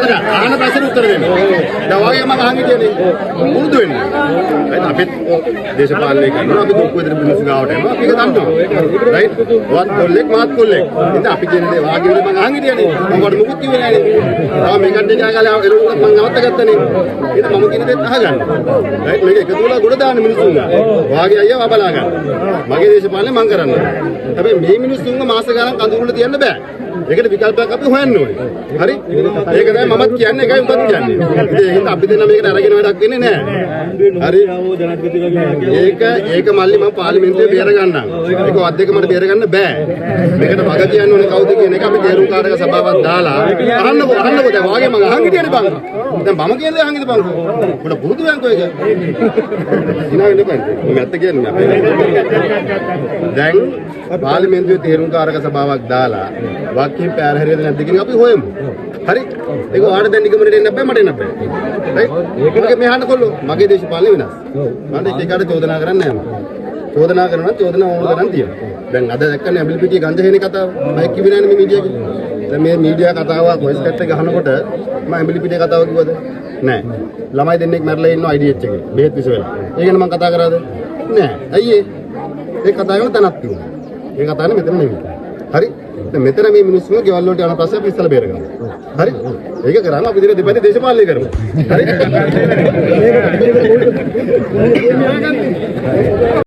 ආන ප්‍රශ්න උත්තර දෙන්න. දැන් වාගේ මම අහන් හිටියනේ. මුරුදු වෙන්න. රයිට් අපිත් දේශපාලනය කරනවා අපි දුක් වේදන මිනිස්සු ගාවට එනවා අපි ඒක දන්නවා. රයිට් වත් කොල්ලෙක් මාත් කොල්ලෙක්. ඉතින් අපි කියන දේ වාගේ මම අහන් හිටියනේ. මොකටද මුකුත් කිව්වේ නෑනේ. තාම මේකට දෙකා ගාලා එළුණුත් මම නවත්ත ගත්තනේ. ඉතින් මම කියන දේත් අහගන්න. රයිට් මේක එකතු වෙලා ගොඩ දාන්න මිනිස්සුන්. වාගේ අයියා වබලා ගන්න. මගේ දේශපාලනේ මම කරන්න. හැබැයි මේ මිනිස්සුන්ව මාස ගණන් කඳුරුල්ල තියන්න බෑ. ඒකට විකල්පයක් අපි හොයන්න ඕනේ. හරි? ඒක තමයි මමත් කියන්නේ ඒකයි උඹත් කියන්නේ. ඉතින් ඒකට අපි දෙන්න මේකට අරගෙන වැඩක් වෙන්නේ නැහැ. හරි? ඒක මල්ලි මම පාර්ලිමේන්තුවේ බේර ගන්නම්. ඒක වත් දෙක මට බේර ගන්න බෑ. මේකට වග කියන්න ඕනේ කවුද කියන එක අපි තේරුම් කාරක සභාවක් දාලා අහන්නකෝ දැන් වාගේ මම අහන් හිටියනේ බං. දැන් මම කියන දේ අහන් හිටපන්. උඹට පුරුදු වෙන්කෝ ඒක. ඉනා වෙන්න බෑ. මම ඇත්ත කියන්නේ දැන් පාර්ලිමේන්තුවේ තේරුම් කාරක සභාවක් දාලා වාක්‍යයෙන් පැහැර හරියද නැද්ද කියන අපි හොයමු. හරි? ඒක ඔයාලට දැන් නිගමනට එන්න බෑ මට එන්න බෑ. රයිට්? ඒකගේ මෙහාට කොල්ලෝ මගේ දේශපාලනය වෙනස්. මම ඒකට චෝදනා කරන්නේ නැහැ මම. චෝදනා කරනවා චෝදනා ඕන තරම් තියෙනවා. දැන් අද දැක්කනේ ඇඹිලිපිටියේ ගංජහේනේ කතාව. මම කිව්වේ නෑනේ මේ මීඩියා කිව්වේ. දැන් මේ මීඩියා කතාව වොයිස් කට් එක ගහනකොට මම ඇඹිලිපිටියේ කතාව කිව්වද? නෑ. ළමයි දෙන්නෙක් මැරලා ඉන්නවා IDH එකේ. බෙහෙත් විස වෙලා. ඒක ගැන මම කතා කරාද? නෑ. ඇයි ඒ? ඒ කතාව ගැන තනක් තියෙනවා. ඒ කතාවනේ මෙතන නෙමෙයි. හරි? දැන් මෙතන මේ මිනිස්සුන්ව ගෙවල් වලට යන පස්සේ අපි ඉස්සලා බේර ගන්නවා. හරි? ඒක කරාම අපි දෙපැත්තේ දේශපාලනය කරමු. හරි?